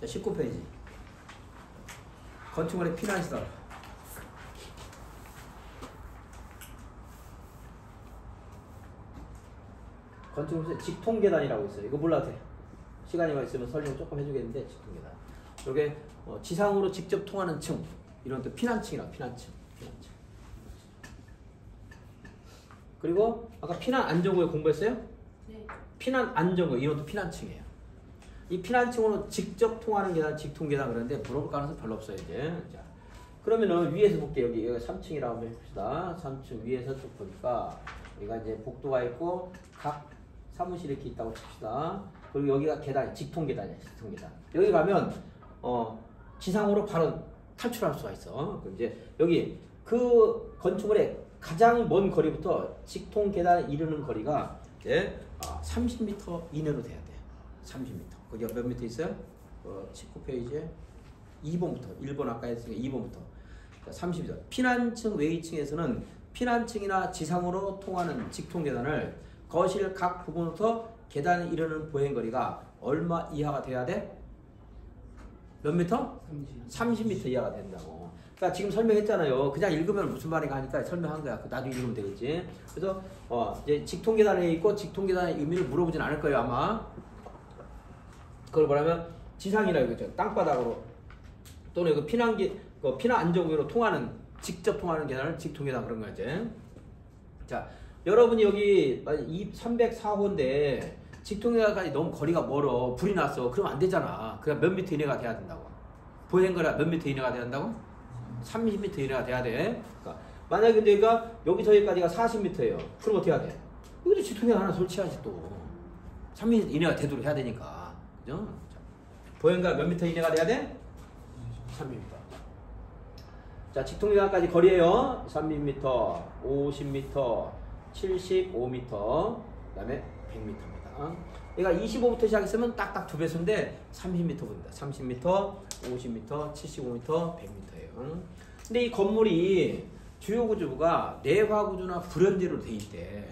자, 19페이지. 건축물의 피난시설. 건축물의 직통계단이라고 있어요. 이거 몰라도 돼. 시간이 있으면 설명 조금 해주겠는데, 직통계단. 이게 지상으로 직접 통하는 층. 이런 또 피난층이라, 피난층. 그리고 아까 피난 안전구역 공부했어요? 네. 피난 안전구역, 이런 또 피난층이에요. 이 피난층으로 직접 통하는 계단, 직통계단 그러는데 물어볼 가능성이 별로 없어요, 이제. 자, 그러면은 위에서 볼게요. 여기 3층이라고 한번 해봅시다. 3층 위에서 쭉 보니까 여기가 이제 복도가 있고 각 사무실이 이렇게 있다고 칩시다. 그리고 여기가 계단, 직통계단이에요, 직통계단. 여기 가면 지상으로 바로 탈출할 수가 있어. 이제 여기 그 건축물의 가장 먼 거리부터 직통계단에 이르는 거리가 이제 30m 이내로 돼야 돼. 30m. 거기가 몇 미터 있어요? 19페이지에 2번부터 1번 아까 했으니까 2번부터 30m. 피난층 외위층에서는 피난층이나 지상으로 통하는 직통계단을 거실 각 부분부터 계단에 이르는 보행거리가 얼마 이하가 돼야 돼? 몇 미터? 30m 이하가 된다고. 그러니까 지금 설명했잖아요. 그냥 읽으면 무슨 말인가 하니까 설명한 거야. 나중에 읽으면 되겠지. 그래서 이제 직통계단에 있고 직통계단의 의미를 물어보진 않을 거예요 아마. 그걸 뭐냐면 지상이라 이거죠. 땅바닥으로 또는 그 피난 안전구역으로 통하는 직접 통하는 계단을 직통계단 그런 거지. 자, 여러분이 여기 304호인데 직통계단까지 너무 거리가 멀어. 불이 났어. 그러면 안 되잖아. 그냥 몇 미터 이내가 돼야 된다고. 보행거리가 몇 미터 이내가 돼야 된다고? 30m 이내가 돼야 돼. 그러니까 만약에 근데 여기서 여기까지가 40m예요. 그럼 어떻게 해야 돼? 여기도 직통계단 하나 설치해야지 또. 30m 이내가 되도록 해야 되니까. 그죠? 보행거리가 몇 미터 이내가 돼야 돼? 30m. 자, 직통계단까지 거리예요. 30m, 50m, 75m, 그 다음에 100m입니다. 얘가 25부터 시작했으면 딱딱 2배수인데 30m 보입니다. 30m, 50m, 75m, 100m예요. 근데 이 건물이 주요 구조부가 내화 구조나 불연제로 돼 있대.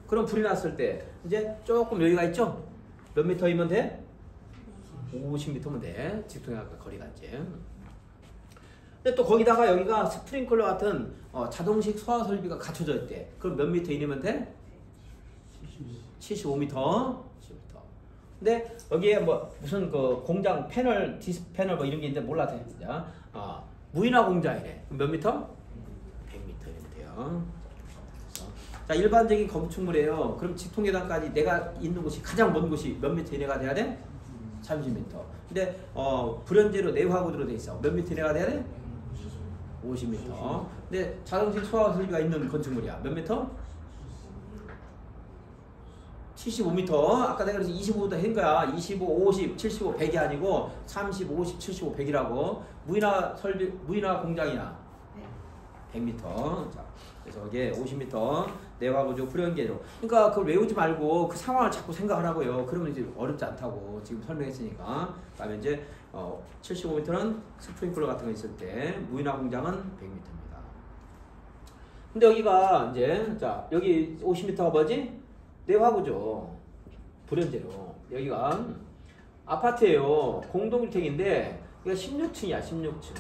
그럼 불이 났을 때 이제 조금 여유가 있죠? 몇 미터이면 돼? 50m면 돼. 직통계단 거리가 이제. 근데 또 거기다가 여기가 스프링클러 같은 자동식 소화 설비가 갖춰져 있대. 그럼 몇 미터 이내면 돼? 75m. 근데 여기에 뭐 무슨 그 공장 패널, 디스플레이 패널 뭐 이런 게 있는데 몰라도 돼. 진짜. 무인화 공장이래. 그럼 몇 미터? 100m면 돼요. 자, 일반적인 건축물이에요. 그럼 직통계단까지 내가 있는 곳이 가장 먼 곳이 몇 미터 이내가 돼야 돼? 30m. 근데 불연제로 내화 구조로 돼 있어. 몇 미터 이내가 돼야 돼? 50m. 근데 자동식 소화 설비가 있는 건축물이야. 몇 미터? 75m. 아까 내가 그래서 25부터 한 거야. 25, 50, 75, 100이 아니고 30, 50, 75, 100이라고. 무인화 설비, 무인화 공장이야. 100m. 자, 그래서 여기에 50m 내화 구조 불연계로. 그러니까 그걸 외우지 말고 그 상황을 자꾸 생각하라고요. 그러면 이제 어렵지 않다고 지금 설명했으니까. 그다음에 이제 75m는 스프링클러 같은 거 있을 때, 무인화 공장은 100m입니다. 근데 여기가 이제 자, 여기 50m가 뭐지? 내화 구조 불연제로. 여기가 아파트예요. 공동주택인데 여기가 16층이야. 16층.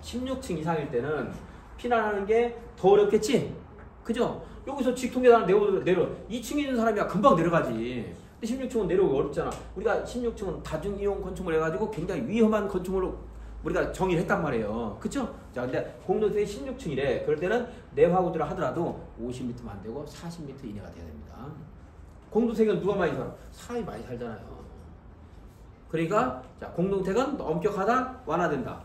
16층 이상일 때는 피난하는 게 더 어렵겠지? 그죠? 여기서 직통계단 내려 2층에 있는 사람이야 금방 내려가지. 근데 16층은 내려오기 어렵잖아. 우리가 16층은 다중이용 건축물 해가지고 굉장히 위험한 건축물로 우리가 정의를 했단 말이에요. 그쵸? 자, 근데 공동주택이 16층이래. 그럴 때는 내화 구조를 하더라도 50m만 안 되고 40m 이내가 돼야 됩니다. 공동주택은 누가 많이 살아? 사람이 많이 살잖아요. 그러니까 자, 공동주택은 엄격하다, 완화된다.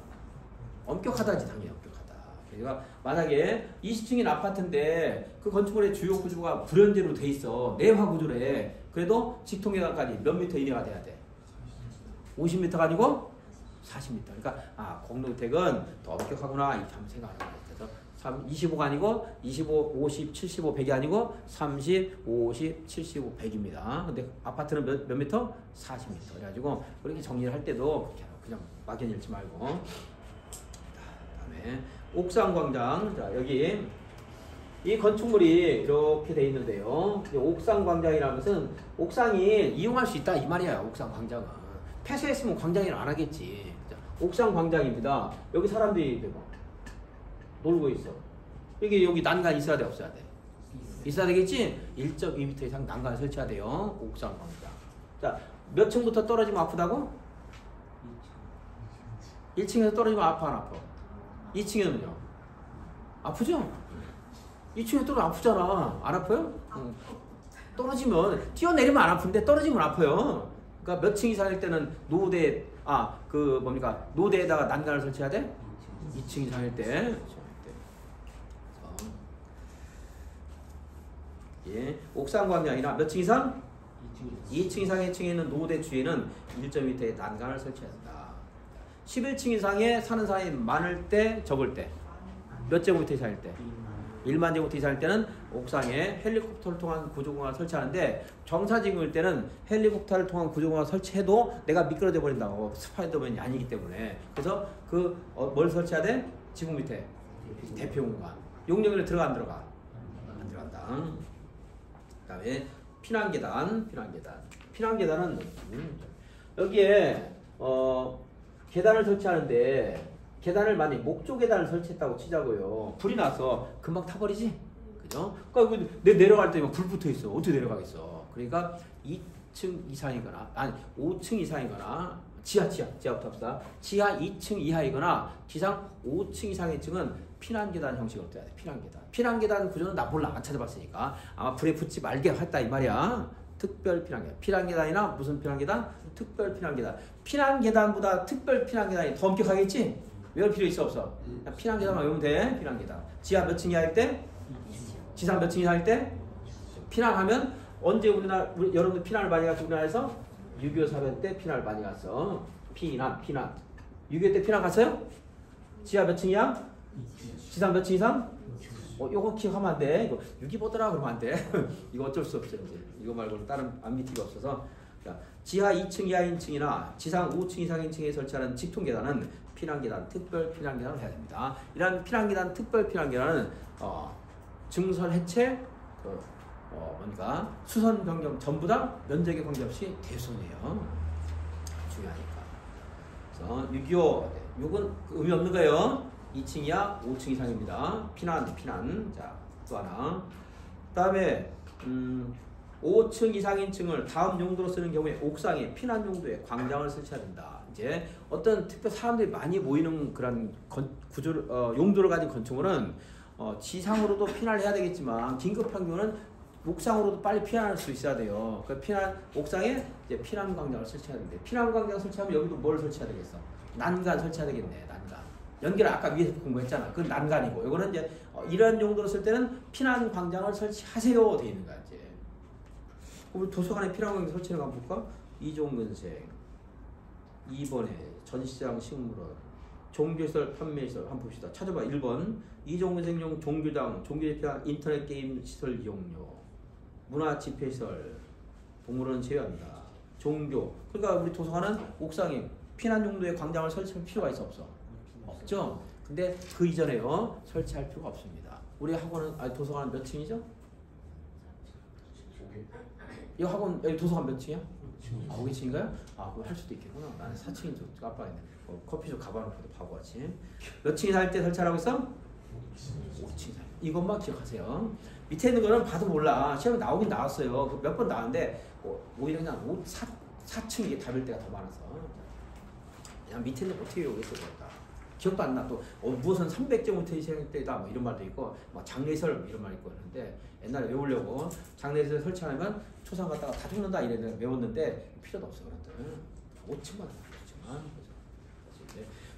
엄격하다지 당연히 엄격하다. 그러니까 만약에 20층인 아파트인데 그 건축물의 주요 구조가 불연제로 돼 있어. 내화 구조래. 그래도 직통계단까지 몇 미터 이내가 돼야 돼? 50m가 아니고 40m. 그러니까 공동주택은 더 엄격하구나 이렇게 한번 생각하는 거예요. 그래서 25가 아니고 25, 50, 75, 100이 아니고 30, 50, 75, 100입니다. 근데 아파트는 몇 미터? 40m. 그래가지고 그렇게 정리를 할 때도 그냥 막연히 읽지 말고. 다음에 옥상광장. 자, 여기 이 건축물이 이렇게 돼 있는데요. 옥상광장이라는 것은 옥상이 이용할 수 있다 이 말이야. 옥상광장은 폐쇄했으면 광장이라 안 하겠지. 자, 옥상 광장입니다. 여기 사람들이 놀고 있어. 여기 난간 있어야 돼, 없어야 돼? 있어야 되겠지? 1.2m 이상 난간을 설치해야 돼요. 옥상 광장. 자, 몇 층부터 떨어지면 아프다고? 1층에서 떨어지면 아파, 안 아파? 2층에는요? 아프죠? 2층에 떨어지면 아프잖아. 안 아파요? 응. 떨어지면, 뛰어내리면 안 아픈데 떨어지면 아파요. 그러니까 몇 층 이상일 때는 노대에다가 난간을 설치해야 돼? 2층 이상일 때. 예, 옥상 광장이나 몇 층 이상? 2층 이상의 층에 있는 노대 주위에는 1.2m의 난간을 설치해야 한다. 11층 이상에 사는 사람이 많을 때, 적을 때. 몇 제곱미터 이상일 때? 1만 제곱미터 이상일 때는 옥상에 헬리콥터를 통한 구조공간을 설치하는데 정사지구일 때는 헬리콥터를 통한 구조공간을 설치해도 내가 미끄러져 버린다고. 스파이더맨이 아니기 때문에. 그래서 뭘 설치해야 돼? 지붕 밑에. 대표 공간. 용적률에 들어가 안 들어가? 안 들어간다. 그 다음에 피난계단. 피난계단은 여기에 계단을 설치하는데 계단을 만약 목조 계단을 설치했다고 치자고요. 불이 나서 금방 타버리지? 그죠? 그러니까 내려갈 때 불 붙어 있어. 어떻게 내려가겠어? 그러니까 2층 이상이거나, 아니 5층 이상이거나, 지하부터 합시다. 지하 2층 이하이거나 지상 5층 이상의 층은 피난계단 형식으로 돼야 돼. 피난계단 구조는 나 몰라. 안 찾아봤으니까. 아마 불에 붙지 말게 했다 이 말이야. 특별 피난계단. 피난계단이나 무슨 피난계단? 특별 피난계단. 피난계단보다 특별 피난계단이 더 엄격하겠지? 외울 필요 있어 없어? 피난계단만 외우면 돼. 피난계단. 지하 몇 층 이하일 때? 지상 몇 층 이하일 때? 피난하면 언제 여러분들 피난을 많이 갔죠? 우리나라에서? 6.25 사변 때 피난을 많이 갔어. 피난. 6.25 때 피난 갔어요? 지하 몇 층 이하? 지상 몇 층 이상? 요거 기억하면 안 돼. 이거 6.25더라 그러면 안 돼. 이거 어쩔 수 없죠. 이제. 이거 말고는 다른 안미티가 없어서. 자, 지하 2층 이하인 층이나 지상 5층 이상인 층에 설치하는 직통계단은 피난계단, 특별 피난계단을 해야 됩니다. 이러한 피난계단, 특별 피난계단은 증설 해체, 수선 변경 전부 다 면적에 관계없이 대손이에요. 중요하니까. 그래서 6.25, 이건 의미 없는 거예요. 2층 이하, 5층 이상입니다. 피난. 자, 또 하나. 그 다음에 5층 이상인 층을 다음 용도로 쓰는 경우에 옥상에 피난 용도의 광장을 설치해야 된다. 이제 어떤 특별 사람들이 많이 모이는 그런 용도를 가진 건축물은 지상으로도 피난을 해야 되겠지만 긴급한 경우는 옥상으로도 빨리 피난할 수 있어야 돼요. 그 옥상에 이제 피난 광장을 설치해야 되는데 피난 광장 설치하면 여기도 뭘 설치해야 되겠어? 난간 설치해야 되겠네. 난간. 연결 아까 위에서 공부했잖아. 그건 난간이고. 이거는 이제 이런 용도로 쓸 때는 피난 광장을 설치하세요. 돼 있는 거야 이제. 우리 도서관에 피난 광장 설치하는 거 한번 볼까? 이종근생. 2번에 전시장 식물원. 종교시설 판매시설 한번 봅시다. 찾아봐. 1번 이종근생용 종교장, 종교집회한 인터넷 게임 시설 이용료, 문화집회시설, 동물원 제외한다. 종교. 그러니까 우리 도서관은 옥상에 피난 용도의 광장을 설치할 필요가 있어 없어? 없죠. 근데 그 이전에요 설치할 필요가 없습니다. 우리 학원은 도서관 몇 층이죠? 이 학원 여기 도서관 몇 층이야? 5층인가요? 그거 할 수도 있겠구나. 나는 4층인 줄 깜빡했네. 커피숍 가봐놓고도 바보같이. 몇 층 이상 때 설치하라고 했어? 5층 이상. 이것만 기억하세요. 밑에 있는 거는 봐도 몰라. 시험에 나오긴 나왔어요. 몇 번 나왔는데 오히려 그냥 4층 이게 답일 때가 더 많아서 그냥 밑에 있는 거 어떻게 외우겠어. 기억도 안 나. 또 무엇은 300제곱미터 이상 때다 뭐 이런 말도 있고 막 장례설 이런 말 있고 했는데 옛날에 외우려고 장례설 설치하면 초상 갔다가 다 죽는다 이랬는데 외웠는데 필요도 없어. 그랬더니 5층만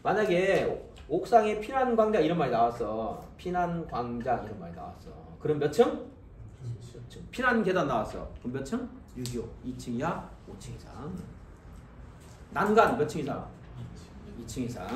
만약에 옥상에 피난 광장 이런 말이 나왔어. 피난 광장 이런 말이 나왔어. 그럼 몇 층? 피난 계단 나왔어. 그럼 몇 층? 6.25. 2층 이하, 5층 이상. 난간 몇 층 이상? 2층 이상.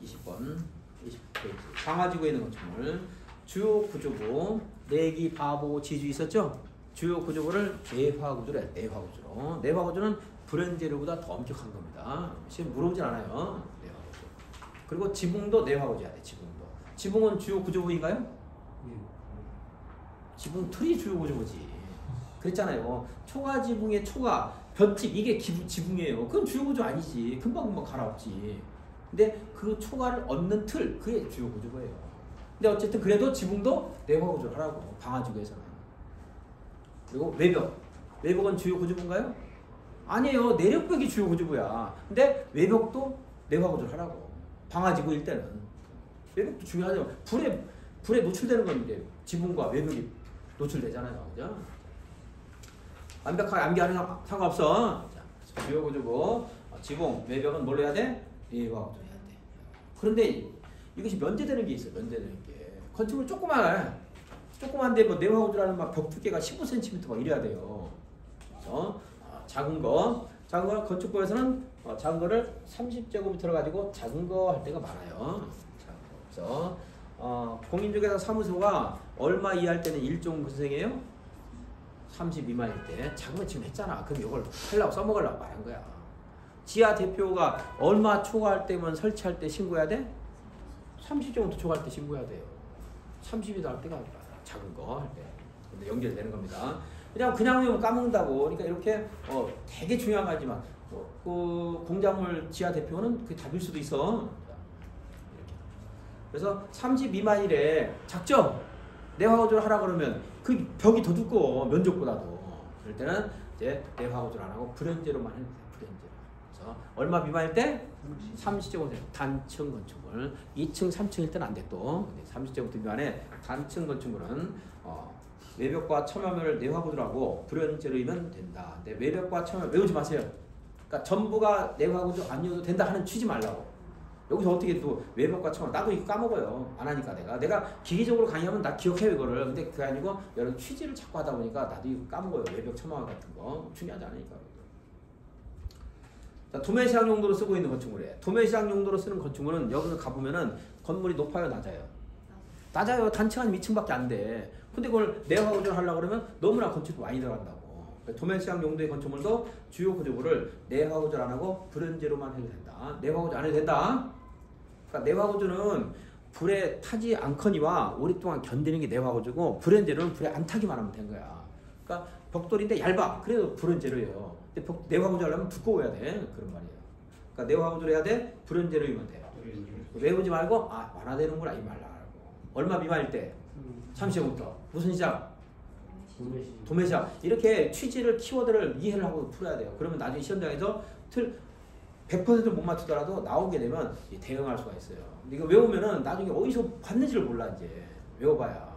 20번 20페이지 강화지구에 있는 건축물 주요 구조부 내기, 바보, 지주 있었죠? 주요 구조부를 내화구조로 해요. 내화구조로. 내화구조는 불연재료보다 더 엄격한 겁니다. 지금 물어보진 않아요. 내화구조. 그리고 지붕도 내화구조해야 돼. 지붕도. 지붕은 주요 구조부인가요? 지붕 틀이 주요 구조부지. 그랬잖아요. 초가 지붕의 초가 볏짚 이게 지붕이에요. 그건 주요 구조 아니지. 금방금방 갈아엎지. 근데 그 초가를 얻는 틀 그게 주요 구조예요. 근데 어쨌든 그래도 지붕도 내화 구조를 하라고 방화지구에서는. 그리고 외벽은 주요 구조부인가요? 아니에요. 내력벽이 주요 구조부야. 근데 외벽도 내화 구조를 하라고 방화지구일 때는. 외벽도 중요하죠. 불에 노출되는 건 이제 지붕과 외벽이 노출되잖아요. 그죠? 완벽하게 암기하는 상관없어. 자, 주요 구조부 지붕, 외벽은 뭘로 해야 돼? 내화 구조를 해야 돼. 그런데 이것이 면제되는 게 있어요. 면제되는 게. 건축물 조그만데 뭐 내화 구조라는 막 벽 두께가 15cm 막 이래야 돼요. 그래서 작은 거 건축부에서는 작은 거를 30제곱미터를 가지고 작은 거 할 때가 많아요. 자, 그래서 공인중개사 사무소가 얼마 이하일 때는 일종 근생이에요? 30 미만일 때. 작으면 지금 했잖아. 그럼 이걸 하려고 써먹으려고 말한 거야. 지하 대표가 얼마 초과할 때면 설치할 때 신고해야 돼? 30정도 초과할 때 신고해야 돼요. 30이 날 때가 작은 거 할 때. 근데 연결되는 겁니다. 그냥 외우면 까먹는다고. 그러니까 이렇게 되게 중요한 거지만 그 공작물 지하 대표는 그게 답일 수도 있어. 이렇게. 그래서 30 미만이래. 작죠? 내화 구조를 하라 그러면 그 벽이 더 두꺼워. 면적보다도. 그럴 때는 이제 내화 구조를 안 하고 불연제로만 해도 돼. 불연제로. 그래서 얼마 미만일 때? 30제곱미터 단층 건축물. 2층, 3층일 때는 안 돼 또. 30제곱미터 미만의 단층 건축물은 외벽과 첨화면을 내화 구조로 하고 불연제로이면 된다. 근데 외벽과 첨화면 외우지 마세요. 그러니까 전부가 내화 구조 아니어도 된다 하는 취지 말라고. 여기서 어떻게 또 외벽과 첨화 나도 이거 까먹어요. 안 하니까 내가 기계적으로 강의하면 나 기억해요 이거를. 근데 그게 아니고 여러 취지를 자꾸 하다 보니까 나도 이거 까먹어요. 외벽 첨화 같은 거 중요하지 않으니까. 자, 도매시장 용도로 쓰고 있는 건축물이에요. 도매시장 용도로 쓰는 건축물은 여기서 가보면은 건물이 높아요, 낮아요? 낮아요. 단층 한 2층밖에 안 돼. 근데 그걸 내화 구조를 하려고 그러면 너무나 건축이 많이 들어간다고. 도매시장 용도의 건축물도 주요 구조부를 내화 구조를 안 하고 불연제로만 해도 된다. 내화 구조 안 해도 된다. 그러니까 내화 구조는 불에 타지 않거니와 오랫동안 견디는 게 내화 구조고 불연제로는 불에 안 타기만 하면 된 거야. 그러니까 벽돌인데 얇아. 그래도 불연제로예요. 근데 내화 구조 하려면 두꺼워야 돼. 그런 말이에요. 그러니까 내화 구조를 해야 돼. 불연제로이면 돼요. 외우지 말고 완화되는구나 이 말 알고. 얼마 미만일 때? 30제곱미터. 무슨 시장? 도매시장. 이렇게 취지를 키워드를 이해를 하고 풀어야 돼요. 그러면 나중에 시험장에서 100% 못 맞추더라도 나오게 되면 대응할 수가 있어요. 근데 이거 외우면은 나중에 어디서 봤는지를 몰라 이제. 외워봐야.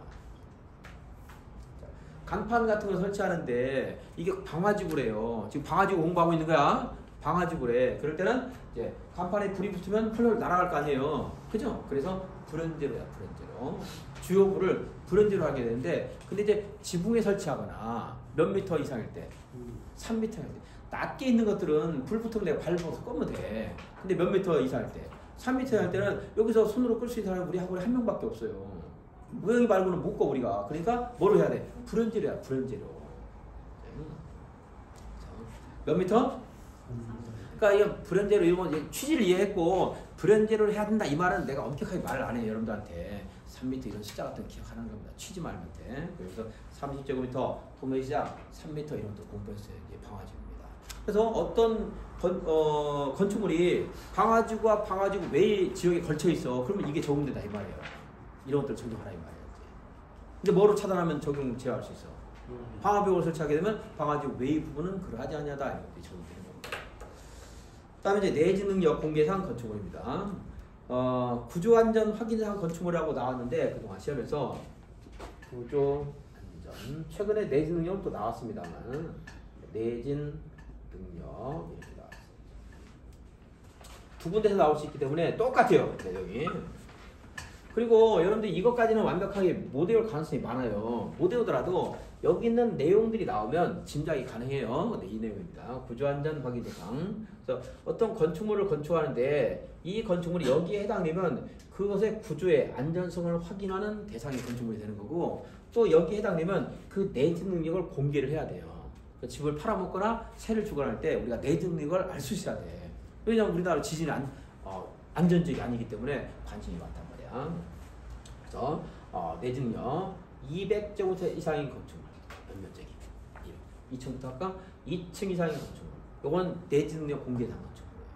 간판 같은 거 설치하는데 이게 방화지구래요. 지금 방화지구 공부하고 있는 거야. 방화지구래. 그럴 때는 이제 간판에 불이 붙으면 펄펄 날아갈 거 아니에요. 그죠? 그래서 불연제로야, 불연제로. 주요부를 불연제로 하게 되는데, 근데 이제 지붕에 설치하거나 몇 미터 이상일 때, 3미터일 때, 낮게 있는 것들은 불 붙으면 내가 발로 끄면 돼. 근데 몇 미터 이상일 때, 3미터 할 때는 여기서 손으로 끌 수 있는 사람이 우리 학원에 한 명밖에 없어요. 우영이 말고는 못 꺼 우리가. 그러니까 뭐로 해야 돼? 불연제로야, 불연제로. 몇 미터? 그러니까 이게 불연제로 이런 취지를 이해했고 불연제로를 해야 된다 이 말은 내가 엄격하게 말을 안 해요 여러분들한테. 3m 이런 숫자 같은 거 기억하는 겁니다. 취지 말면 돼. 그래서 30제곱미터 도매시장 3m 이런 것도 공부했어요. 이제 방화지구입니다. 그래서 어떤 건축물이 방화지구와 방화지구 외의 지역에 걸쳐 있어. 그러면 이게 적용된다 이 말이에요. 이런 것들 적용하라 이 말이에요. 근데 뭐로 차단하면 적용 제어할 수 있어? 방화벽을 설치하게 되면 방화지구 외의 부분은 그러하지 않냐다 이런 것들이 적용되는 겁니다. 그다음에 이제 내지 능력 공개상 건축물입니다. 구조 안전 확인상 건축물이라고 나왔는데 그동안 시험에서 구조 안전 최근에 내진 능력은 또 나왔습니다만 내진 능력 이렇게 나왔습니다. 두 군데서 나올 수 있기 때문에 똑같아요 내용이. 그리고 여러분들 이것까지는 완벽하게 못 외울 가능성이 많아요. 못 외우더라도 여기 있는 내용들이 나오면 짐작이 가능해요. 네, 이 내용입니다. 구조안전 확인 대상. 그래서 어떤 건축물을 건축하는데 이 건축물이 여기에 해당되면 그것의 구조의 안전성을 확인하는 대상의 건축물이 되는 거고 또 여기에 해당되면 그 내진 능력을 공개를 해야 돼요. 그러니까 집을 팔아먹거나 세를 주거나 할 때 우리가 내진 능력을 알 수 있어야 돼. 왜냐하면 우리나라 지진이 안전지역이 아니기 때문에 관심이 많단 말이야. 그래서 내진 능력 200제곱미터 이상인 건축물. 면적이 이렇게 2층부터 할까? 2층 이상의 건축물. 요건 내지 능력 공개 대상 건축물이에요.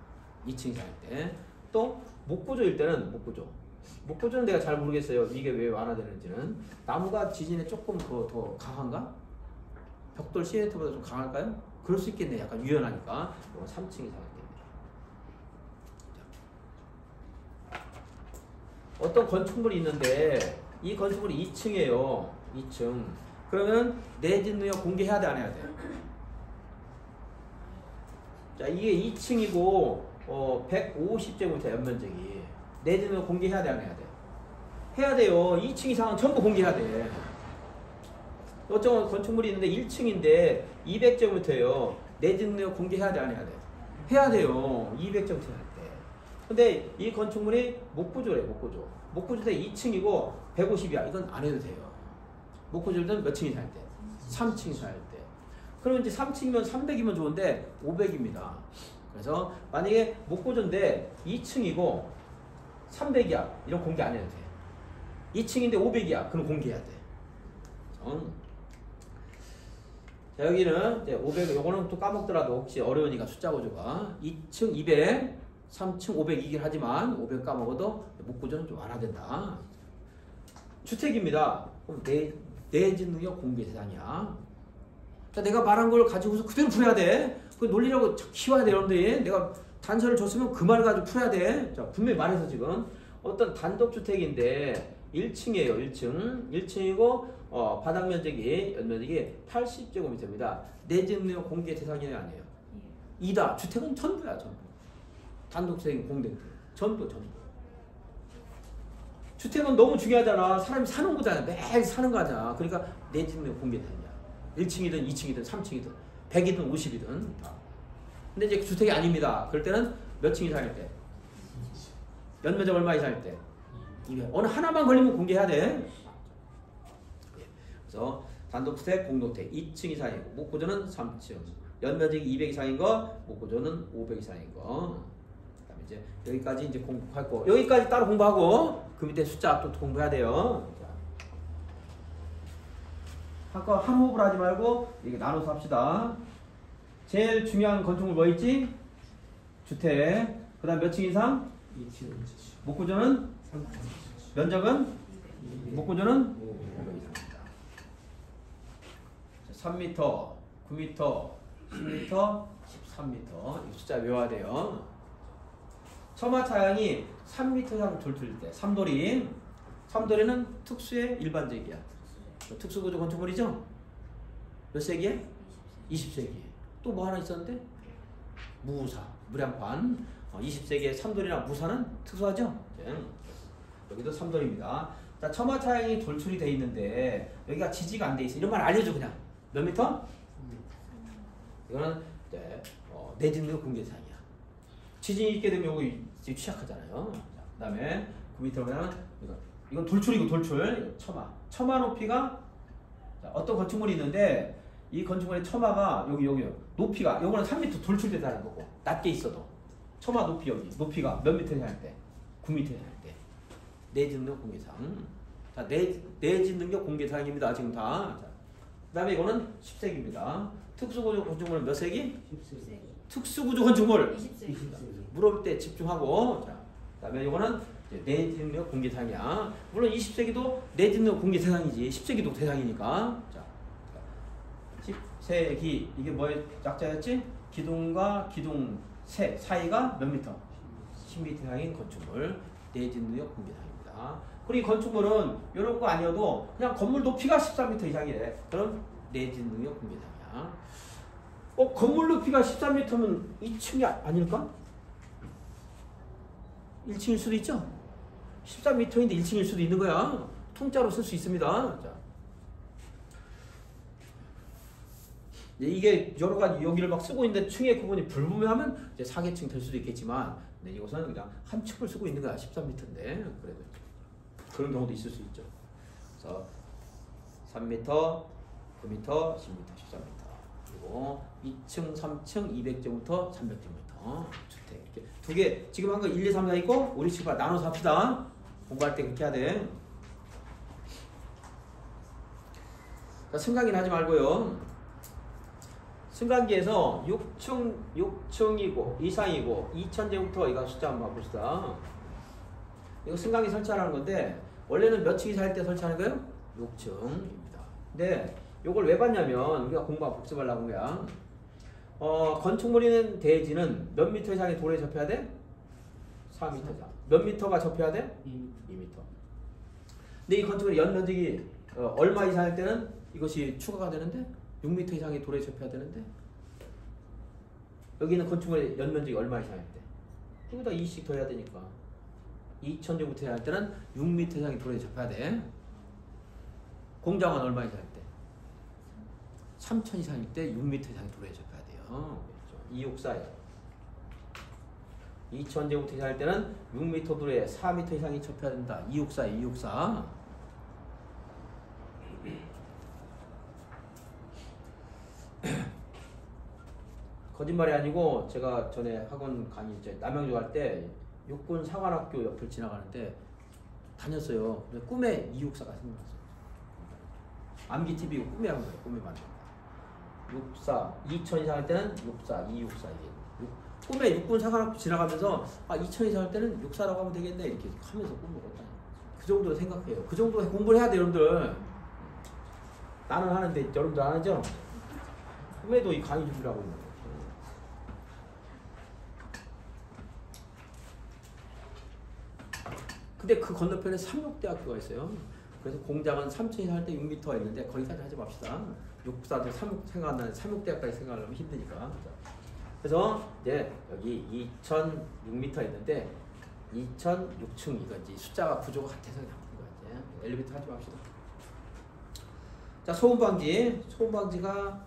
2층 이상일 때. 또 목구조일 때는 목구조는 내가 잘 모르겠어요. 이게 왜 완화되는지는. 나무가 지진에 조금 더 강한가? 벽돌 시멘트보다 좀 강할까요? 그럴 수 있겠네. 약간 유연하니까. 이건 3층 이상일 때입니다. 어떤 건축물이 있는데 이 건축물이 2층이에요. 2층. 그러면 내진 능력 공개해야 돼, 안 해야 돼? 자, 이게 2층이고 150제곱미터 연면적이 내진 능력 공개해야 돼, 안 해야 돼? 해야 돼요. 2층 이상은 전부 공개해야 돼. 어떤 건축물이 있는데 1층인데 200제곱미터예요. 내진 능력 공개해야 돼, 안 해야 돼? 해야 돼요. 200제곱미터 할 때. 근데 이 건축물이 목구조래, 목구조. 목구조대 2층이고 150이야. 이건 안 해도 돼요. 목구조는 몇 층이 살 때? 3층이 살 때. 그러면 이제 3층이면 300이면 좋은데 500입니다. 그래서 만약에 목구조인데 2층이고 300이야. 이런 공개 안 해도 돼. 2층인데 500이야. 그럼 공개해야 돼. 자, 여기는 이제 500, 요거는 또 까먹더라도 혹시 어려우니까 숫자 구조가 2층 200, 3층 500이긴 하지만 500 까먹어도 목구조는 좀 완화된다. 주택입니다. 그럼 내진 능력 공개 대상이야. 자, 내가 말한 걸 가지고서 그대로 풀어야 돼. 그 논리라고 키워야 돼, 여러분들이. 내가 단서를 줬으면 그 말 가지고 풀어야 돼. 자, 분명히 말해서 지금 어떤 단독주택인데 1층이에요. 1층. 1층이고 바닥 면적이 연면적이 80제곱미터입니다. 내진 능력 공개 대상이에요, 아니에요? 이다. 주택은 전부야, 전부. 단독주택인 공동 전부. 주택은 너무 중요하잖아. 사람이 사는 거잖아. 매일 사는 거잖아. 그러니까 내진 능력 공개 대상이야. 1층이든 2층이든 3층이든 100이든 50이든 다. 근데 이제 주택이 아닙니다. 그럴 때는 몇 층 이상일 때? 연면적 얼마 이상일 때? 어느 하나만 걸리면 공개해야 돼. 그래서 단독주택, 공동주택 2층 이상이고 목구조는 3층. 연면적이 200 이상인 거, 목구조는 500 이상인 거. 그다음에 이제 여기까지 이제 공부하고 여기까지 따로 공부하고 그 밑에 숫자 또 공부해야 돼요. 아까 한 호흡을 하지 말고 이렇게 나눠서 합시다. 제일 중요한 건축물 뭐 있지? 주택. 그 다음 몇 층 이상? 2층. 목구조는? 면적은? 목구조는? 500 이상입니다. 3m, 9m, 10m, 13m. 이 숫자 외워야 돼요. 처마 차량이 3m 이상 돌출일 때. 삼돌이. 삼돌이는 특수의 일반적이야. 특수구조 건축물이죠? 몇 세기에? 20세기에. 또 뭐 하나 있었는데? 무사, 무량판. 20세기에 삼돌이나 무사는 특수하죠? 여기도 삼돌입니다. 자, 처마 차량이 돌출이 돼 있는데 여기가 지지가 안 돼 있어. 이런 말 알려줘 그냥. 몇 미터? 이거는 내진 능력 공개 대상이야. 지진이 있게 되면 여기 취약하잖아요. 그 다음에 9m면 이건 돌출이고 돌출. 처마 높이가 어떤 건축물이 있는데 이 건축물의 처마가 여기 높이가 요거는 3m 돌출되다는 거고 낮게 있어도 처마 높이 여기 높이가 몇 미터 할 때? 9m 할 때. 내진 능력 공개상. 자, 내진 능력 공개상입니다. 지금 다. 그 다음에 이거는 10세기입니다. 특수구조 건축물은 몇 세기? 10세기. 특수구조 건축물 20세기. 물어볼 때 집중하고. 자, 그 다음에 이거는 내진 능력 공개 대상이야. 물론 20세기도 내진 능력 공개 대상이지. 10세기도 대상이니까. 자, 10세기 이게 뭐의 약자였지? 기둥과 기둥 세 사이가 몇 미터? 10m 이상인 건축물 내진 능력 공개 대상입니다. 그리고 이 건축물은 이런 거 아니어도 그냥 건물 높이가 13m 이상이래. 그럼 내진 능력 공개 대상이야. 건물 높이가 13m면 2층이 아닐까? 1층일 수도 있죠? 13m인데 1층일 수도 있는 거야. 통짜로 쓸 수 있습니다. 자. 이게 여러 가지 여기를 막 쓰고 있는데 층의 구분이 불분명하면 이제 사계층 될 수도 있겠지만 이것은 그냥 한 층을 쓰고 있는 거야. 13m인데 그래도 그런 경우도 있을 수 있죠. 그래서 3m, 9m, 10m, 13m 그리고 2층, 3층, 200제곱부터 300제곱부터 주택 이렇게 두 개 지금 한 거 1, 2, 3, 4 있고 우리 집 나눠서 합시다. 공부할 때 그렇게 해야 돼. 생각이나 하지 말고요. 승강기에서 6층이고 이상이고 2000제부터 이거 숫자 한번 봅시다. 이거 승강기 설치하는 건데 원래는 몇 층 이상일 때 설치하는 거예요? 6층입니다. 근데 이걸 왜 봤냐면 우리가 공부하고 복습하려고 한 거야. 건축물인 대지는 몇 미터 이상의 도로에 접해야 돼? 4m 이상. 몇 미터가 접해야 돼? 2m. 근데 이 건축물의 연면적이 얼마 이상일 때는 이것이 추가가 되는데 6m 이상의 도로에 접해야 되는데 여기는 건축물의 연면적이 얼마 이상일 때 여기다 2씩 더 해야 되니까 2000제곱미터 할 때는 6m 이상의 도로에 접해야 돼. 공장은 얼마 이상일 때? 3000 이상일 때 6m 이상의 도로에 접해야 돼요. 264예요. 2000제곱미터 할 때는 6m 도로에 4m 이상이 접해야 된다. 264, 264. 거짓말이 아니고 제가 전에 학원 강의 이제 남양주 갈 때 육군 사관학교 옆을 지나가는데 다녔어요. 근데 꿈에 264가 생각났어요. 암기 TV 꿈에 한 거예요. 꿈에 만든 거. 64, 2000 이상 할 때는 64, 264 이게. 꿈에 육군 사관학교 지나가면서 2000 이상 할 때는 64라고 하면 되겠네 이렇게 하면서 꿈을 꿨다. 그 정도로 생각해요. 그 정도 공부를 해야 돼요, 여러분들. 나는 하는데 여러분들 안 하죠? 꿈에도 이 강의 준비를 하고 있는 거예요. 근데 그 건너편에 삼육대학교가 있어요. 그래서 공장은 3000 이상 할 때 6m 있는데 거기까지 하지 맙시다. 육사도 생각나는 삼육대학까지 생각하려면 힘드니까. 그래서 이제 여기 2006m 있는데 2006층 이거지. 숫자가 구조가 같아서 나쁜 거야. 이제 엘리베이터 하지 맙시다. 자, 소음방지. 소음방지가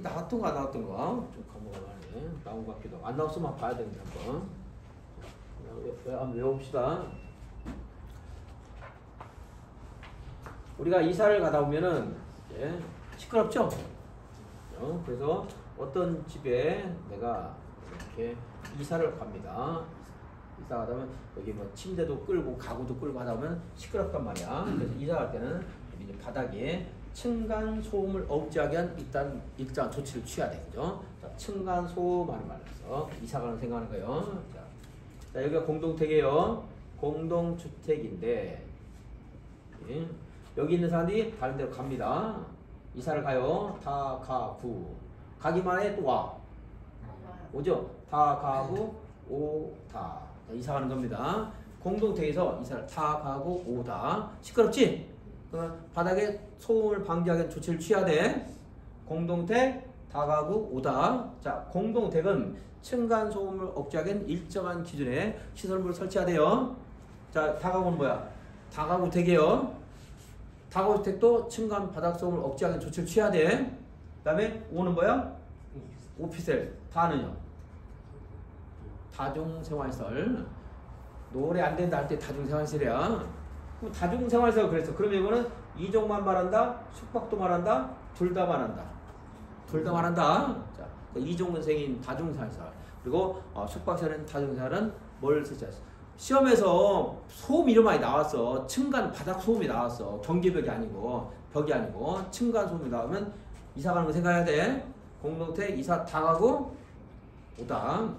나왔던 거 안 나왔던 거? 좀 가물가물하네. 나온 것 같기도 하고. 안 나왔으면 봐야 되는데 한번. 한번 외워봅시다. 우리가 이사를 가다 보면은 시끄럽죠? 그래서 어떤 집에 내가 이렇게 이사를 갑니다. 이사 가다 보면 여기 뭐 침대도 끌고 가구도 끌고 하다 보면 시끄럽단 말이야. 그래서 이사 갈 때는 이제 바닥에 층간 소음을 억제하기 위한 일단 조치를 취해야 돼. 그죠? 자, 층간 소음 하는 말에서 이사 가는 생각하는 거예요. 자, 여기가 공동택이에요. 공동주택인데 여기 있는 사람들이 다른 데로 갑니다. 이사를 가요. 다 가구. 가기만 해 또 와. 오죠? 다 가구 오다. 이사 가는 겁니다. 공동택에서 이사를 다 가구 오다. 시끄럽지? 그러면 바닥에 소음을 방지하기 위한 조치를 취해야 돼. 공동택 다 가구 오다. 자, 공동택은 층간 소음을 억제하기 위한 일정한 기준의 시설물을 설치해야 돼요. 자, 다가구는 뭐야? 다가구 택이에요. 다가구 택도 층간 바닥 소음을 억제하기 위한 조치를 취해야 돼. 그 다음에 오는 뭐야? 오피셀. 다는요? 다중생활시설. 노래 안 된다 할 때 다중생활시설이야. 그럼 다중생활시설 그랬어. 그러면 이거는 이종만 말한다? 숙박도 말한다? 둘 다 말한다. 둘 다 말한다. 자, 이종생인 다중생활시설. 그리고 숙박시설은 다중생활은 뭘 설치했어? 시험에서 소음 이름 많이 나왔어. 층간 바닥 소음이 나왔어. 경계벽이 아니고 벽이 아니고 층간 소음이 나오면 이사 가는 거 생각해야 돼. 공동택 이사 다 가고 오다.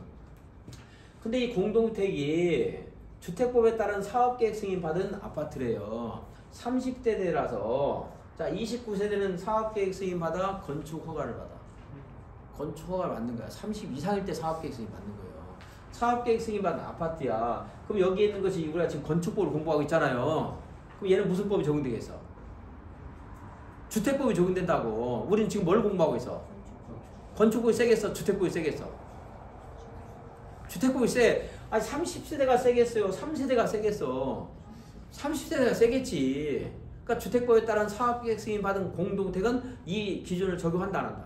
근데 이 공동택이 주택법에 따른 사업계획 승인 받은 아파트래요. 30세대라서 자 29세대는 사업계획 승인 받아 건축 허가를 받아. 건축 허가를 받는 거야. 30 이상일 때 사업계획 승인 받는 거예요. 사업계획 승인 받은 아파트야. 그럼 여기에 있는 것이 우리가 지금 건축법을 공부하고 있잖아요. 그럼 얘는 무슨 법이 적용되겠어? 주택법이 적용된다고. 우리는 지금 뭘 공부하고 있어? 건축법이 세겠어? 주택법이 세겠어? 주택법이 세. 아니 30세대가 세겠어요? 3세대가 세겠어? 30세대가 세겠지. 그러니까 주택법에 따른 사업계획 승인 받은 공동택은 이 기준을 적용한다 안 한다?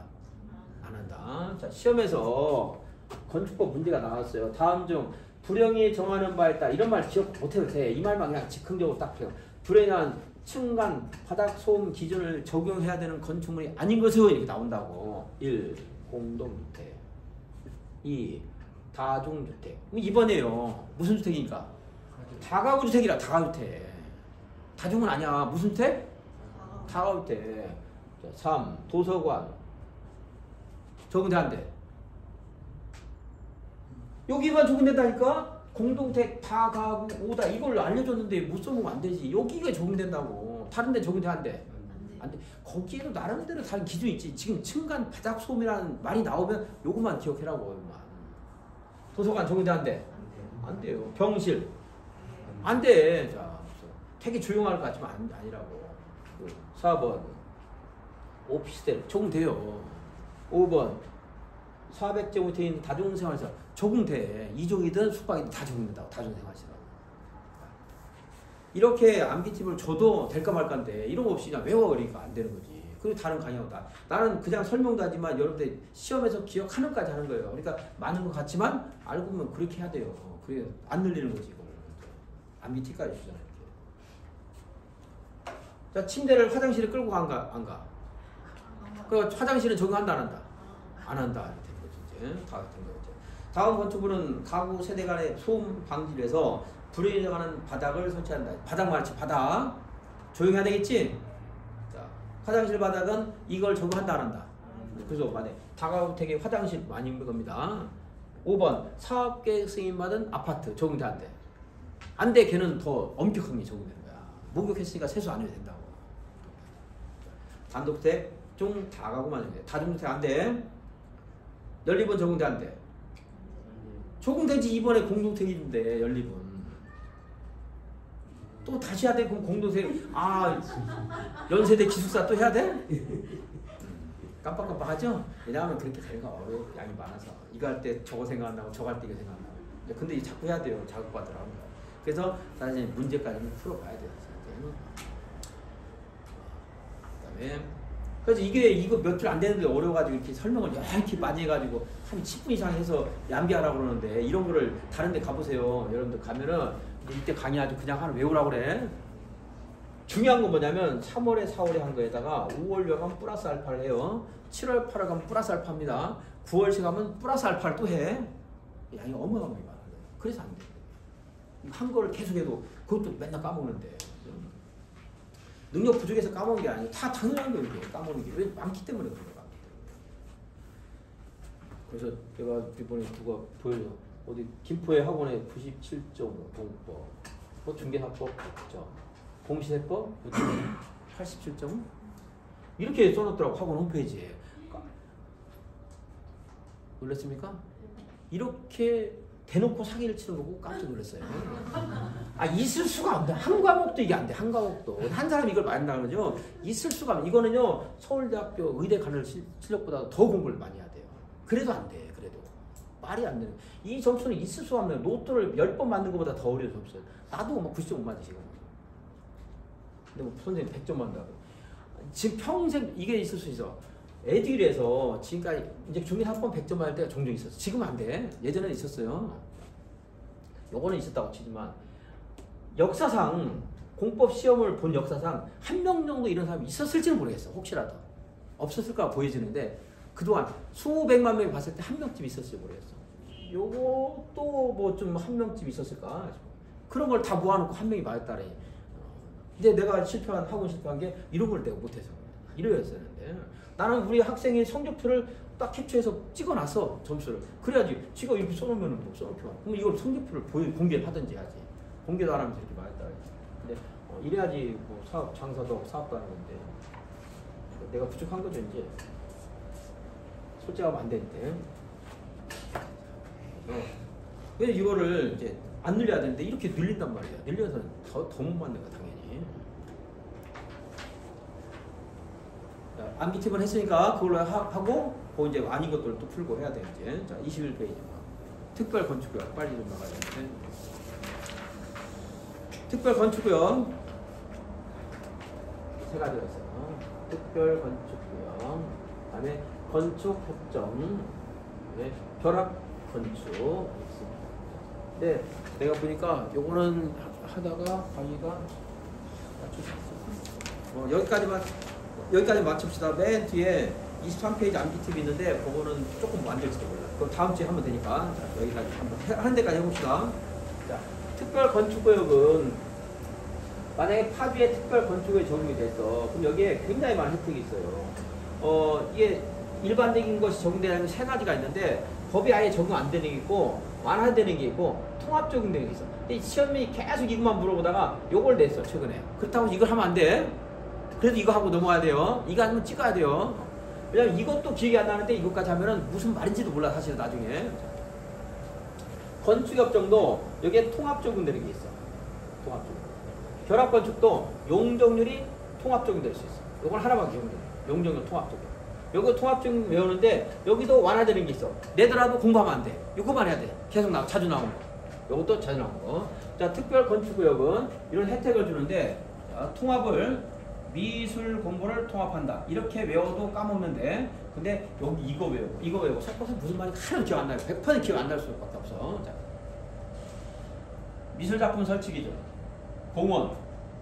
안 한다. 자, 시험에서 건축법 문제가 나왔어요. 다음 중 불행히 정하는 바에 따라 이런 말 기억 못해도 돼. 이 말만 그냥 즉흥적으로 딱 해요. 불행한 층간 바닥 소음 기준을 적용해야 되는 건축물이 아닌 것으로 이렇게 나온다고. 1. 공동주택 2. 다중주택. 2번이에요. 무슨 주택이니까? 다가구주택이라. 다가구주택. 다중은 아니야. 무슨 주택? 다가구주택. 3. 도서관 적용돼 안 돼? 여기만 적용된다니까? 공동택 다가구 오다 이걸 알려줬는데 못 써보면 안 되지. 여기가 적용된다고. 다른 데 적용돼 안 돼? 안 돼. 거기에도 나름대로 다른 기준이 있지. 지금 층간 바닥 소음이라는 말이 나오면 요것만 기억해라고. 도서관 적용돼 안 돼? 안 돼요. 병실 안 돼. 자, 되게 조용할 것 같지만 아니라고. 4번 오피스텔 적용돼요. 5번 400제곱미터 있는 다중생활시설 적용돼. 이종이든 숙박이든 다 적용된다고. 다중생활시설. 이렇게 암기팁을 줘도 될까 말까인데 이런 거 없이 그냥 외워버리니까 안 되는 거지. 그리고 다른 강의하고 나는 그냥 설명도 하지만 여러분들 시험에서 기억하는 까지 하는 거예요. 그러니까 많은 것 같지만 알고 보면 그렇게 해야 돼요. 그게 안 늘리는 거지. 이걸. 암기팁까지 주잖아요. 이렇게. 자, 침대를 화장실에 끌고 간가 안 가? 그 화장실은 적용한다 안 한다? 안 한다. 이렇게 된 거지. 다 된 거죠. 다음 건축물은 가구 세대 간의 소음 방지를 위해서 불에 인정하는 바닥을 설치한다. 바닥 말지 바닥. 조용해야 되겠지? 자, 화장실 바닥은 이걸 적용한다 안 한다? 그래서 만약에 다가구택의 화장실 많이 있는 겁니다. 5번 사업계획 승인받은 아파트 적용돼 안 돼? 안 돼. 걔는 더 엄격하게 적용되는 거야. 목욕했으니까 세수 안 해도 된다고. 단독주택 중 다가구만 적용돼. 다중주택 안 돼. 연립은 적용돼 안 돼? 적용되지. 이번에 공동택인데 연립은. 또 다시 해야 돼? 그럼 공동택 연세대 기숙사 또 해야 돼? 깜빡깜빡하죠? 왜냐하면 그렇게 되는 어려워. 양이 많아서 이거 할 때 저거 생각나고 저거 할 때 이거 생각나고. 근데 자꾸 해야 돼요. 자극받으라고. 그래서 사실 문제까지는 풀어봐야 돼요. 그다음에 그래서 이거 며칠 안 되는데 어려워가지고 이렇게 설명을 이렇게 많이 해가지고 한 10분 이상 해서 얌비하라고 그러는데 이런 거를 다른 데 가보세요. 여러분들 가면은 이때 강의하죠. 그냥 하나 외우라고 그래. 중요한 건 뭐냐면 3월에 4월에 한 거에다가 5월 가면 플러스 알파를 해요. 7월 8월 가면 플러스 알파입니다. 9월씩 가면 플러스 알파를 또 해. 양이 어마어마하게 많아요. 그래서 안 돼. 한 거를 계속해도 그것도 맨날 까먹는데. 능력 부족해서 까먹은 게 아니고 다 당연한 거예요. 이게 까먹는 게. 왜? 많기 때문에 그런 거야. 그래서 내가 이번에 누가 보여줘. 어디 김포의 학원에 97.5 공법, 중개사법 그죠? 공시세법 87.5 이렇게 써놨더라고. 학원 홈페이지에. 놀랐습니까? 이렇게 대놓고 사기를 치는 거고 깜짝 놀랐어요. 있을 수가 없네. 한 과목도 이게 안 돼. 한 과목도. 한 사람이 이걸 많이 한다는 거죠. 있을 수가 없네. 이거는요. 서울대학교 의대 가는 실력보다 더 공부를 많이 해야 돼요. 그래도 안 돼. 그래도. 말이 안 되는. 이 점수는 있을 수가 없네요. 노트를 10번 만든 것보다 더 어려운 점수예요. 나도 막 90점 못 맞지 지금. 근데 뭐 선생님 100점 만다고. 지금 평생 이게 있을 수 있어. 에듀윌에서 지금까지 이제 중개사법 100점 할 때가 종종 있었어. 지금 안 돼. 예전에 있었어요. 요거는 있었다고 치지만 역사상 공법 시험을 본 역사상 한 명 정도 이런 사람이 있었을지는 모르겠어. 혹시라도 없었을까 보여지는데 그동안 수백만 명이 봤을 때 한 명쯤 있었을지 모르겠어. 요것도 뭐 좀 한 명쯤 있었을까. 그런 걸 다 모아놓고 한 명이 맞았다니. 근데 내가 학원 실패한 게 이런 걸 내가 못해서 이러였었는데 나는 우리 학생의 성적표를 딱 캡처해서 찍어놨어. 점수를. 그래야지. 지가 이렇게 써놓으면 뭐 써놓기만. 그럼 이걸 성적표를 공개를 하든지 해야지. 공개도 안 하면서 이렇게 말했다. 근데 이래야지 뭐 사업 장사도 하고 사업도 하는 건데 내가 부족한 거죠 이제. 솔직하면 안 되는데. 그래서 이거를 이제 안 늘려야 되는데 이렇게 늘린단 말이야. 늘려서는 더 못 맞는 거야 당연히. 암기 팁을 했으니까 그걸로 하고 그 이제 아닌 것들을 또 풀고 해야 돼 이제. 자, 21페이지. 특별 건축구역 빨리 좀 나가야 되는데. 특별 건축구역 세 가지가 있어요. 특별 건축구역, 그다음에 건축 협정, 결합 건축. 근데 내가 보니까 요거는 하다가 강의가 여기까지 맞춥시다. 맨 뒤에 23페이지 암기 팁이 있는데 그거는 조금 안 될지도 몰라. 그럼 다음 주에 하면 되니까. 자, 여기까지 한번 하는 데까지 해봅시다. 자, 특별 건축구역은 만약에 파주에 특별 건축구역이 적용이 됐어. 그럼 여기에 굉장히 많은 혜택이 있어요. 이게 일반적인 것이 적용되는 세 가지가 있는데 법이 아예 적용 안 되는 게 있고 완화되는 게 있고 통합 적용되는 게 있어. 근데 시험이 계속 이것만 물어보다가 요걸 냈어 최근에. 그렇다고 이걸 하면 안 돼. 그래도 이거 하고 넘어가야 돼요. 이거 아니면 찍어야 돼요. 왜냐면 이것도 기억이 안 나는데 이것까지 하면은 무슨 말인지도 몰라 사실 나중에. 건축협정도 여기에 통합 적용되는 게 있어. 통합 적용. 결합 건축도 용적률이 통합 적용될 수 있어. 이걸 하나만 기억해. 용적률 통합 적용. 요거 통합 적용 외우는데 여기도 완화되는 게 있어. 내더라도 공부하면 안 돼. 요거만 해야 돼. 계속 자주 나오는 거. 요것도 자주 나오는 거. 자, 특별 건축구역은 이런 혜택을 주는데 자, 통합을 미술 공부를 통합한다. 이렇게 외워도 까먹는데 근데 여기 이거 외우고 섞어서 무슨 말인지 하나도 기억 안 나요. 100% 기억 안 날 수밖에 없어. 자. 미술작품 설치 기준, 공원,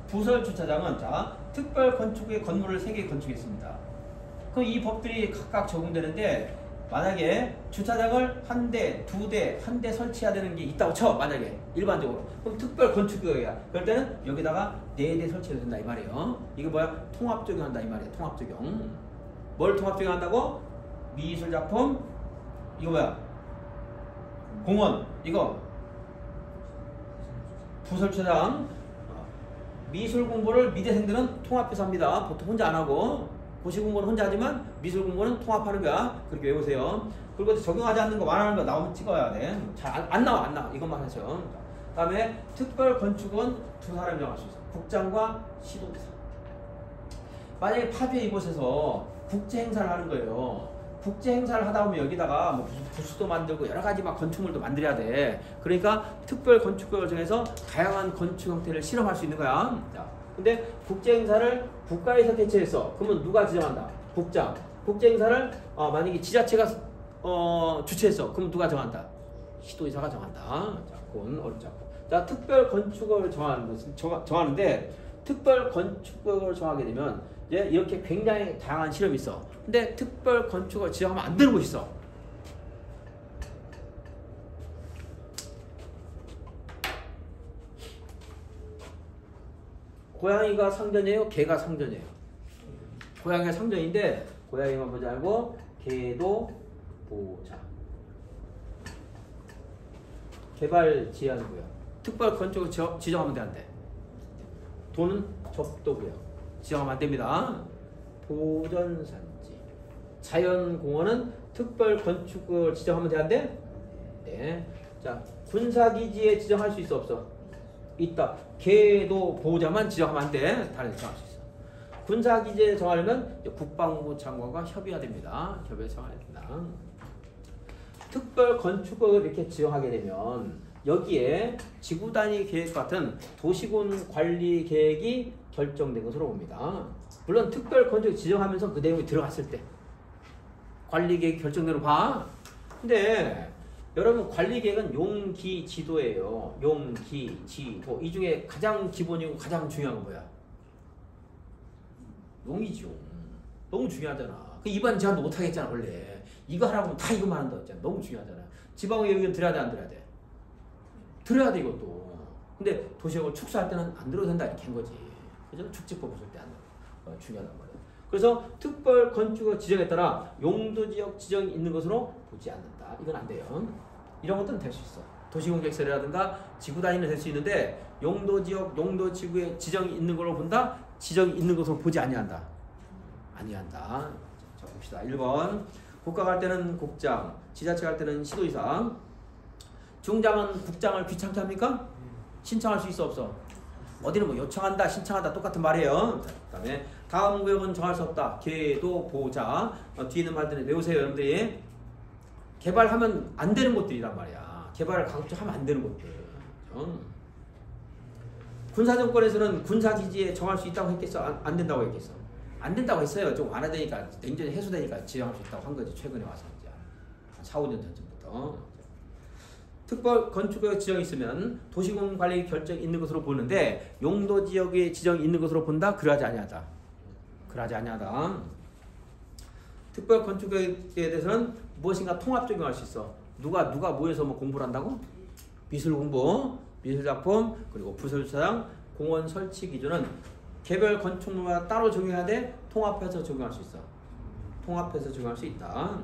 부설 주차장은 자 특별 건축의 건물을 3개 건축했습니다. 그럼 이 법들이 각각 적용되는데 만약에 주차장을 한 대, 2대, 1대 설치해야 되는 게 있다고 쳐. 만약에 일반적으로 그럼 특별 건축구역이야. 그럴 때는 여기다가 4대 설치해야 된다 이 말이에요. 이거 뭐야? 통합 적용한다 이 말이야. 통합 적용. 뭘 통합 적용한다고? 미술작품 이거 뭐야? 공원 이거 부설주차장. 미술 공부를 미대생들은 통합해서 합니다. 보통 혼자 안 하고 고시 공부는 혼자 하지만 미술 공부는 통합하는 거야. 그렇게 외우세요. 그리고 적용하지 않는 거 말하는 거 나오면 찍어야 돼. 잘 안 나와 이것만 하죠. 그다음에 특별 건축은 2사람이 정할 수 있어. 국장과 시도지사. 만약에 파주에 이곳에서 국제 행사를 하는 거예요. 국제 행사를 하다 보면 여기다가 뭐 무슨 부스도 만들고 여러 가지 막 건축물도 만들어야 돼. 그러니까 특별 건축구역을 정해서 다양한 건축 형태를 실험할 수 있는 거야. 자, 근데 국제 행사를 국가에서 개최했어. 그러면 누가 지정한다? 국장. 국제 행사를 만약에 지자체가 주최했어. 그럼 누가 정한다? 시도지사가 정한다. 자, 그건 어렵지 않고. 자, 특별 건축을 정하는데 특별 건축을 정하게 되면 이렇게 굉장히 다양한 실험이 있어. 근데 특별 건축을 지정하면 안 되는 곳이 있어. 고양이가 상전이에요? 개가 상전이에요? 고양이가 상전인데 고양이만 보지 말고 개도 보자. 개발 제한구역. 특별 건축을 지정하면 돼, 안 돼? 도는 접도구역. 지정하면 안 됩니다. 보전산지. 자연공원은 특별 건축을 지정하면 돼, 안 돼? 네. 자, 군사기지에 지정할 수 있어, 없어? 있다. 개도 보호자만 지정하면 안 돼. 다른 데 정할 수 있어. 군사기지에 정하려면 국방부 장관과 협의해야 됩니다. 협의해서 정해야 됩니다. 특별 건축을 이렇게 지정하게 되면 여기에 지구단위 계획 같은 도시군 관리 계획이 결정된 것으로 봅니다. 물론 특별 건축 지정하면서 그 내용이 들어갔을 때 관리 계획 결정대로 봐. 근데 여러분 관리 계획은 용기 지도예요. 용기 지도. 이 중에 가장 기본이고 가장 중요한 건 뭐야? 용이지 용. 너무 중요하잖아. 그 이반 제한도 못 하겠잖아 원래. 이거 하라고 하면 다 이거만 한다 했잖아. 너무 중요하잖아. 지방의 의견 들어야 돼 안 들어야 돼? 들어야 돼 이것도. 근데 도시역을 축소할 때는 안 들어도 된다 이렇게 한 거지. 그죠? 축지법 없을 때 안 들어. 중요하단 말이야. 그래서 특별 건축을 지정에 따라 용도지역 지정이 있는 것으로 보지 않는다. 이건 안 돼요. 이런 것들은 될 수 있어. 도시공개설이라든가 지구단위는 될 수 있는데 용도지역, 용도지구에 지정이 있는 걸로 본다? 지정이 있는 것으로 보지 아니한다. 아니한다. 자, 봅시다. 1번. 국가 갈 때는 국장, 지자체 갈 때는 시도지사. 중장은 국장을 귀찮게 합니까? 신청할 수 있어 없어? 어디는 뭐 요청한다, 신청한다 똑같은 말이에요. 자, 그다음에 다음 구역은 정할 수 없다. 계도 보자. 뒤에 있는 말들을 외우세요, 여러분들이. 개발하면 안 되는 곳들이란 말이야. 개발을 가급적 하면 안 되는 곳들. 군사정권에서는 군사기지에 정할 수 있다고 했겠어? 안 된다고 했겠어? 안 된다고 했어요. 좀 완화되니까, 냉전이 해소되니까 지정할 수 있다고 한 거지. 최근에 와서 이제 한 4, 5년 전부터. 특별 건축구역 지정이 있으면 도시공 관리 결정 있는 것으로 보는데 용도 지역에 지정이 있는 것으로 본다? 그러하지 아니하다. 그러하지 아니하다. 특별 건축구역에 대해서는 무엇인가 통합 적용할 수 있어. 누가 모여서 뭐 공부를 한다고? 미술 공부, 미술 작품, 그리고 부설주차장, 공원 설치 기준은 개별 건축물마다 따로 적용해야 돼? 통합해서 적용할 수 있어. 통합해서 적용할 수 있다.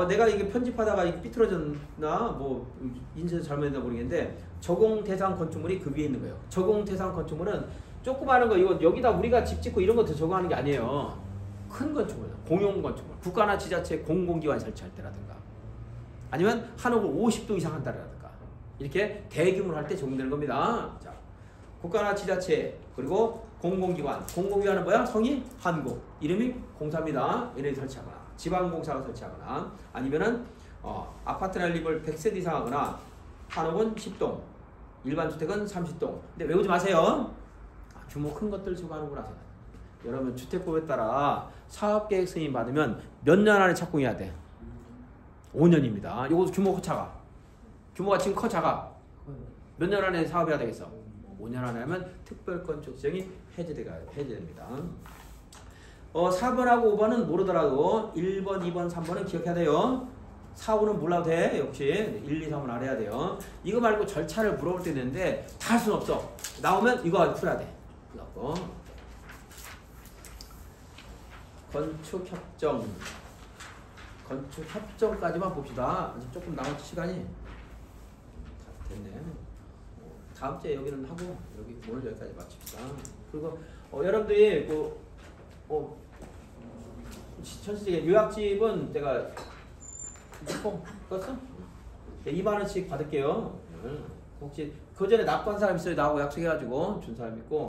내가 이게 편집하다가 이게 삐뚤어졌나 뭐 인쇄 잘못했나 모르겠는데 적용 대상 건축물이 그 위에 있는 거예요. 적용 대상 건축물은 조그마한 거 이거 여기다 우리가 집 짓고 이런 것도 적용하는 게 아니에요. 큰 건축물, 공용 건축물, 국가나 지자체 공공기관 설치할 때라든가 아니면 한 호를 50동 이상 한다라든가 이렇게 대규모로 할 때 적용되는 겁니다. 자, 국가나 지자체 그리고 공공기관, 공공기관은 뭐야? 성이 한국, 이름이 공사입니다. 얘네들이 설치하거나 지방공사가 설치하거나 아니면은 아파트나 립을 100세대 이상 하거나 한옥은 10동, 일반 주택은 30동. 근데 외우지 마세요. 규모 큰 것들 적용하는구나. 여러분 주택법에 따라 사업계획 승인 받으면 몇 년 안에 착공해야 돼? 5년입니다. 이것도 규모가 작아. 규모가 지금 커 작아. 몇 년 안에 사업해야 되겠어? 5년 안에 하면 특별건축 지정이 해제됩니다. 4번하고 5번은 모르더라도 1번, 2번, 3번은 기억해야 돼요. 4, 5는 몰라도 돼. 역시 1, 2, 3은 알아야 돼요. 이거 말고 절차를 물어볼 때 있는데 다 할 수는 없어. 나오면 이거 풀어야 돼. 그래갖고 건축협정까지만 봅시다. 조금 남았지 시간이. 됐네. 다음 주에 여기는 하고 오늘 여기까지 마칩시다. 그리고 여러분들이 천시적인 요약집은 내가 껐어? 2만원씩 받을게요. 혹시 그 전에 납부한 사람 있어요? 나하고 약속해가지고 준 사람 있고